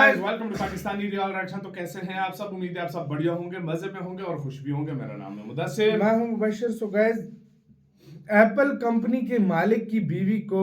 Guys, welcome to Pakistani real reaction. तो कैसे हैं आप सब? उम्मीद है आप सब बढ़िया होंगे, मजे में होंगे और खुश भी होंगे। मेरा नाम है मुदस्सिर, मैं हूं Mubashir. So guys, Apple company के मालिक की बीवी को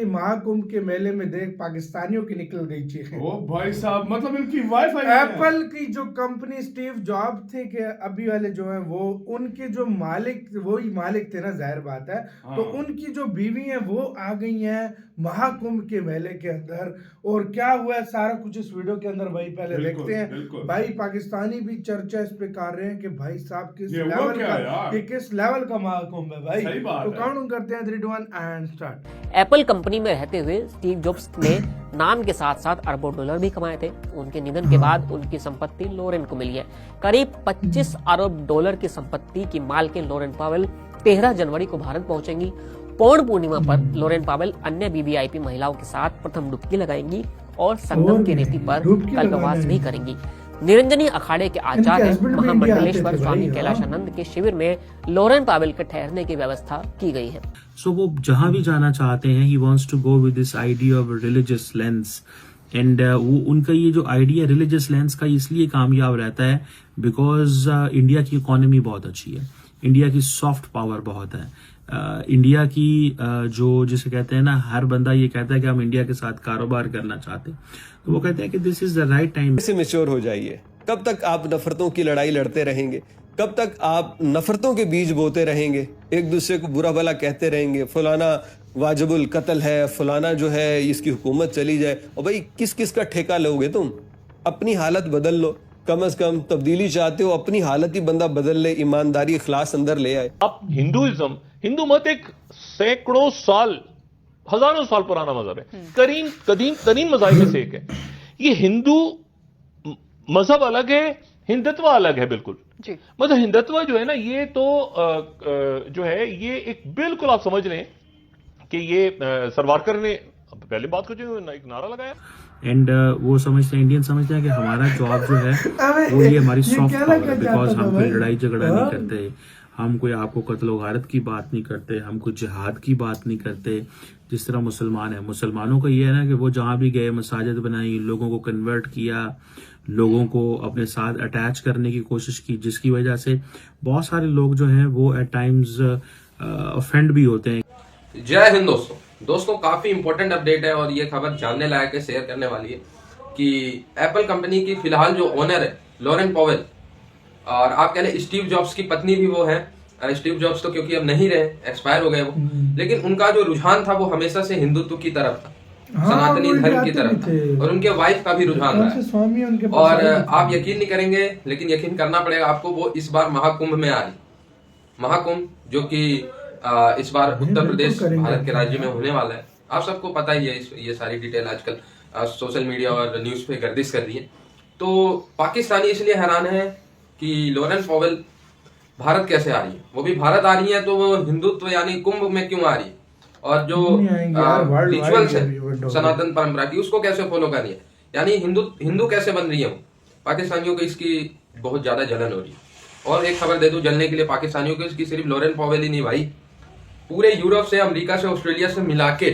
महाकुंभ के मेले में देख पाकिस्तानियों की निकल गई चीखें। ओ भाई साहब, मतलब इनकी वाइफ आई एप्पल की जो कंपनी स्टीव जॉब थे कि अभी वाले जो हैं वो उनके जो मालिक वही मालिक थे ना, जाहिर बात है। तो उनकी जो बीवी हैं वो आ गई हैं महाकुंभ के मेले के अंदर। और क्या हुआ है सारा कुछ इस वीडियो के अंदर भाई पहले देखते हैं। भाई पाकिस्तानी भी चर्चा इस पे कर रहे हैं कि भाई साहब किस लेवल का महाकुंभ है भाई। तो काउंट करते हैं 3 2 1 एंड स्टार्ट। एप्पल कंपनी में रहते हुए स्टीव जॉब्स ने नाम के साथ साथ अरबों डॉलर भी कमाए थे। उनके निधन के बाद उनकी संपत्ति लॉरेन को मिली है। करीब 25 अरब डॉलर की संपत्ति की मालकिन लॉरेन पावेल 13 जनवरी को भारत पहुंचेंगी। पौष पूर्णिमा पर लॉरेन पावेल अन्य वीवीआईपी महिलाओं के साथ प्रथम डुबकी लगाएंगी और संगम की रेती पर कल्पवास भी करेंगी। निरंजनी अखाड़े के आचार्य महामंडलेश्वर स्वामी कैलाशानंद के शिविर में लॉरेन पावेल के ठहरने की व्यवस्था की गई है। सो वो जहां भी जाना चाहते हैं, he wants to go with this idea of religious lens. And वो उनका ये जो आइडिया रिलीजियस लेंस का इसलिए कामयाब रहता है बिकॉज इंडिया की इकोनॉमी बहुत अच्छी है, इंडिया की सॉफ्ट पावर बहुत है। इंडिया की जो जिसे कहते हैं ना, हर बंदा ये कहता है कि हम इंडिया के साथ कारोबार करना चाहते हैं। तो वो कहते हैं कि this is the right time. से मैच्योर हो जाइए। कब तक आप नफरतों की लड़ाई लड़ते रहेंगे? कब तक आप नफरतों के बीज बोते रहेंगे? एक दूसरे को बुरा भला कहते रहेंगे, फलाना वाजिबुल कत्ल है, फलाना जो है इसकी हुकूमत चली जाए। और भाई किस किस का ठेका लोगे तुम? अपनी हालत बदल लो। कम से कम तब्दीली चाहते हो, अपनी हालत ही बंदा बदल ले, ईमानदारी इखलास अंदर ले आए। अब हिंदू मत एक सैकड़ों साल, हजारों साल पुराना मजहब है, कदीम मज़ाहिब में से एक है। ये हिंदू मजहब अलग है, हिंदुत्व अलग है बिल्कुल जी। मतलब हिंदुत्व जो है ना, ये तो जो है ये एक बिल्कुल आप समझ लें कि ये सरवारकर ने पहले बात कर एक नारा लगाया। एंड वो समझते हैं, इंडियन समझते हैं कि हमारा जॉब जो है वो ये हमारी सॉफ्ट पावर है बिकॉज हम कोई लड़ाई झगड़ा नहीं करते, हम कोई आपको कत्ल वारत की बात नहीं करते, हम कोई जिहाद की बात नहीं करते। जिस तरह मुसलमान है, मुसलमानों का ये है ना कि वो जहां भी गए मसाजिद बनाई, लोगों को कन्वर्ट किया, लोगों को अपने साथ अटैच करने की कोशिश की, जिसकी वजह से बहुत सारे लोग जो हैं वो एट टाइम्स ऑफेंड भी होते हैं। जय हिंद दोस्तों, काफी इंपॉर्टेंट अपडेट है और ये खबर जानने लायक है, शेयर करने वाली है कि एप्पल कंपनी की फिलहाल जो ओनर है लॉरेन पावेल, और आप कह लें स्टीव जॉब्स की पत्नी भी वो है। स्टीव जॉब्स तो क्योंकि अब नहीं रहे, एक्सपायर हो गए वो, लेकिन उनका जो रुझान था वो हमेशा से हिंदुत्व की तरफ था, सनातनी धर्म की तरफ था, और उनके वाइफ का भी रुझान रहा है। और आप यकीन नहीं करेंगे, लेकिन यकीन करना पड़ेगा आपको, वो इस बार महाकुंभ में आ रही। महाकुंभ जो कि इस बार उत्तर प्रदेश भारत के राज्य में होने वाला है। आप सबको पता ही है, ये सारी डिटेल आजकल सोशल मीडिया और न्यूज पे गर्दिश कर रही है। तो पाकिस्तानी इसलिए हैरान है कि लॉरेन पावेल भारत कैसे आ रही है। वो भी भारत आ रही है तो वो हिंदुत्व यानी कुंभ में क्यों आ रही है, और जो रिचुअल्स है सनातन परंपरा की उसको कैसे फॉलो कर रही है, यानी हिंदू कैसे बन रही है वो। पाकिस्तानियों को इसकी बहुत ज्यादा जलन हो रही है। और एक खबर दे दूं जलने के लिए पाकिस्तानियों को, इसकी सिर्फ लॉरेन पावेल ही नहीं भाई, पूरे यूरोप से, अमेरिका से, ऑस्ट्रेलिया से मिला के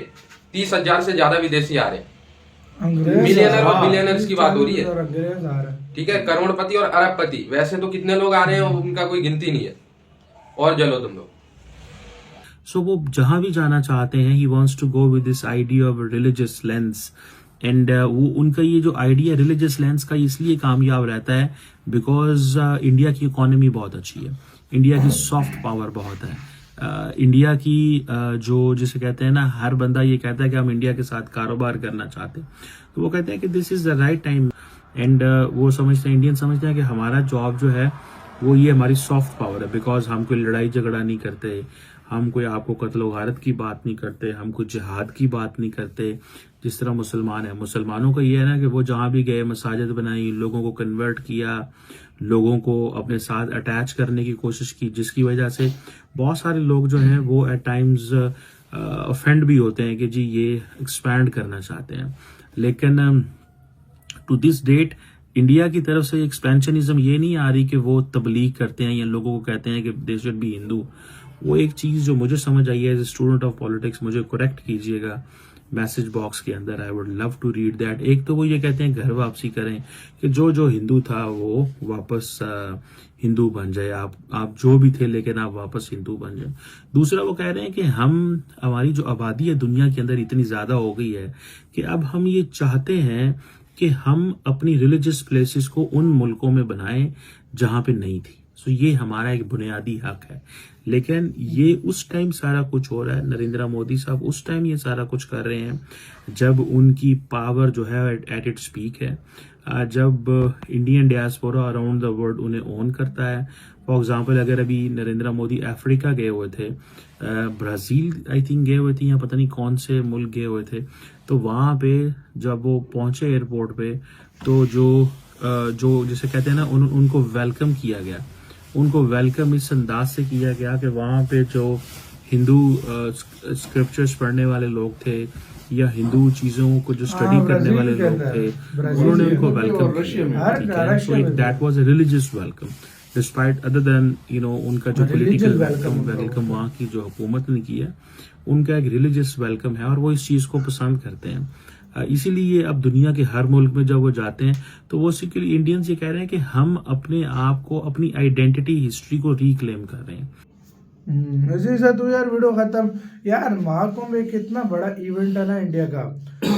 30,000 से ज्यादा विदेशी आ रहे हैं। मिलियनर और बिलियनर्स की बात हो रही है, ठीक है, करोड़पति और अरबपति। वैसे तो कितने लोग आ रहे हैं उनका कोई गिनती नहीं है। और जलो तुम लोग। सो वो जहां भी जाना चाहते हैं, he wants to go with this idea of religious lens. And वो उनका ये जो आइडिया रिलीजियस लेंस का इसलिए कामयाब रहता है बिकॉज इंडिया की इकोनॉमी बहुत अच्छी है, इंडिया की सॉफ्ट पावर बहुत है। इंडिया की जो जिसे कहते हैं ना, हर बंदा ये कहता है कि हम इंडिया के साथ कारोबार करना चाहते हैं। तो वो कहते हैं कि this is the right time. And वो समझते हैं, इंडियन समझते हैं कि हमारा जॉब जो है वो ये हमारी सॉफ्ट पावर है बिकॉज हम कोई लड़ाई झगड़ा नहीं करते, हम कोई आपको कत्ल वारत की बात नहीं करते, हम कोई जिहाद की बात नहीं करते। जिस तरह मुसलमान है, मुसलमानों का ये है ना कि वो जहां भी गए मसाजिद बनाई, लोगों को कन्वर्ट किया, लोगों को अपने साथ अटैच करने की कोशिश की, जिसकी वजह से बहुत सारे लोग जो हैं वो एट टाइम्स ऑफेंड भी होते हैं कि जी ये एक्सपैंड करना चाहते हैं। लेकिन टू दिस डेट इंडिया की तरफ से एक्सपेंशनिज्म ये नहीं आ रही कि वो तबलीग करते हैं या लोगों को कहते हैं कि दे शुड बी हिंदू। वो एक चीज जो मुझे समझ आई है as a student of politics, मुझे करेक्ट कीजिएगा, मैसेज बॉक्स के अंदर। I would love to read that. एक तो वो ये कहते हैं घर वापसी करें, कि जो जो हिंदू था वो वापस हिंदू बन जाए, आप जो भी थे लेकिन आप वापस हिंदू बन जाए। दूसरा वो कह रहे हैं कि हमारी जो आबादी है दुनिया के अंदर इतनी ज्यादा हो गई है कि अब हम ये चाहते हैं कि हम अपनी रिलीजियस प्लेसेस को उन मुल्कों में बनाएं जहां पे नहीं थी। सो ये हमारा एक बुनियादी हक है। लेकिन ये उस टाइम सारा कुछ हो रहा है, नरेंद्र मोदी साहब उस टाइम ये सारा कुछ कर रहे हैं जब उनकी पावर जो है एट इट्स पीक है, जब Indian diaspora around the world उन्हें ओन करता है। फॉर एग्जांपल अगर अभी नरेंद्र मोदी अफ्रीका गए हुए थे, ब्राजील आई थिंक गए हुए थे या पता नहीं कौन से मुल्क गए हुए थे, तो वहां पे जब वो पहुंचे एयरपोर्ट पे तो जो जैसे कहते हैं ना उनको वेलकम किया गया। उनको वेलकम इस अंदाज से किया गया कि वहां पे जो हिंदू स्क्रिप्चर्स पढ़ने वाले लोग थे या हिंदू चीजों को जो स्टडी करने वाले लोग थे, उन्होंने उनको वेलकम किया। So that was a religious welcome, despite other than उनका जो पॉलिटिकल वेलकम वहाँ की जो हुकूमत ने किया, उनका एक रिलीजियस वेलकम है और वो इस चीज को पसंद करते हैं। इसीलिए अब दुनिया के हर मुल्क में जब वो जाते हैं तो वो बेसिकली इंडियंस ये कह रहे हैं कि हम अपने आप को, अपनी आइडेंटिटी, हिस्ट्री को रिक्लेम कर रहे हैं। इसी से तो यार वीडियो खत्म। यार महाकुंभ एक इतना बड़ा इवेंट है ना इंडिया का,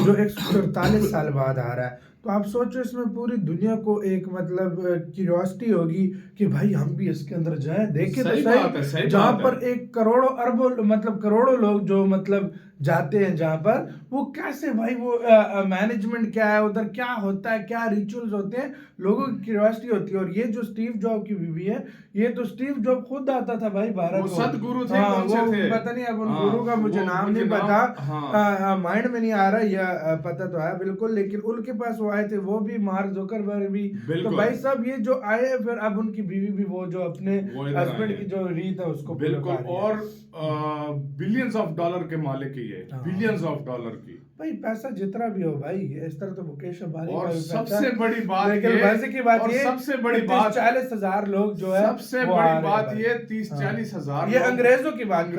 जो 144 साल बाद आ रहा है। तो आप सोचो इसमें पूरी दुनिया को एक मतलब क्यूरियोसिटी होगी कि भाई हम भी इसके अंदर जाएं, देखें तो सही जहाँ पर एक करोड़ों अरबों मतलब करोड़ों लोग जो मतलब जाते हैं, जहाँ पर वो कैसे भाई वो मैनेजमेंट क्या है उधर, क्या होता है, क्या रिचुअल्स होते हैं, लोगों की क्यूरियोसिटी होती है। और ये जो स्टीव जॉब की बीवी है, ये तो स्टीव जॉब खुद आता था भाई भारत वो को, सदगुरु थे, हाँ, कौन से थे? पता नहीं अब उन गुरु का मुझे नाम नहीं पता, माइंड में नहीं आ रहा, या पता तो है बिल्कुल, लेकिन उनके पास वो आए थे, वो भी मार्क जुकरबर्ग भी। तो भाई सब ये जो आए, फिर अब उनकी बीवी भी वो जो अपने हस्बैंड की जो रीत है उसको बिल्कुल, और बिलियंस ऑफ डॉलर के मालिक ही है, बिलियंस ऑफ डॉलर की। भाई पैसा जितना भी हो भाई, इस तरह तो मुकेश अंबानी और सबसे बड़ी बात लेकिन वैसे की बात ये, सबसे बड़ी बात 40,000 लोग जो है, सबसे बड़ी बात ये 30-40 हजार, ये अंग्रेजों की बात कर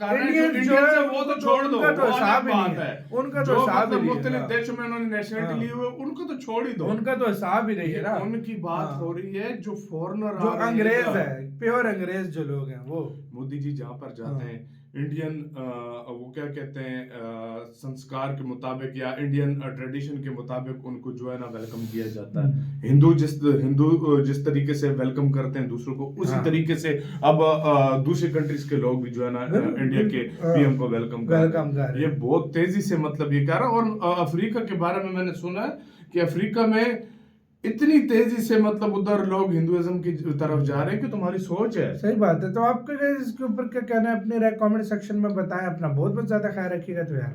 रहे हैं। इंडियन जो है वो तो छोड़ दो, उनका तो हिसाब ही नहीं है, उनका तो हिसाब ही नहीं है। मुख्तलिफ देशों में उन्होंने नेशनलिटी ली हुई है, उनको तो छोड़ ही दो, उनका तो हिसाब ही नहीं है ना। उनकी बात हो रही है जो फॉरेनर, जो अंग्रेज है, प्योर अंग्रेज जो लोग हैं वो। मोदी जी जहाँ पर जाते हैं, इंडियन वो क्या कहते हैं संस्कार के मुताबिक या इंडियन ट्रेडिशन के मुताबिक उनको जो है ना वेलकम किया जाता है। हिंदू जिस तरीके से वेलकम करते हैं दूसरों को, उसी तरीके से अब दूसरी कंट्रीज के लोग भी जो है ना इंडिया के पीएम को वेलकम कर रहे हैं। ये बहुत तेजी से मतलब ये कर रहा है। और अफ्रीका के बारे में मैंने सुना है कि अफ्रीका में इतनी तेजी से मतलब उधर लोग हिंदुइज्म की तरफ जा रहे हैं कि तुम्हारी सोच है। सही बात है। तो आपका इसके ऊपर क्या कहना है, अपने कमेंट सेक्शन में बताएं। अपना बहुत बहुत ज्यादा ख्याल रखिएगा। तो यार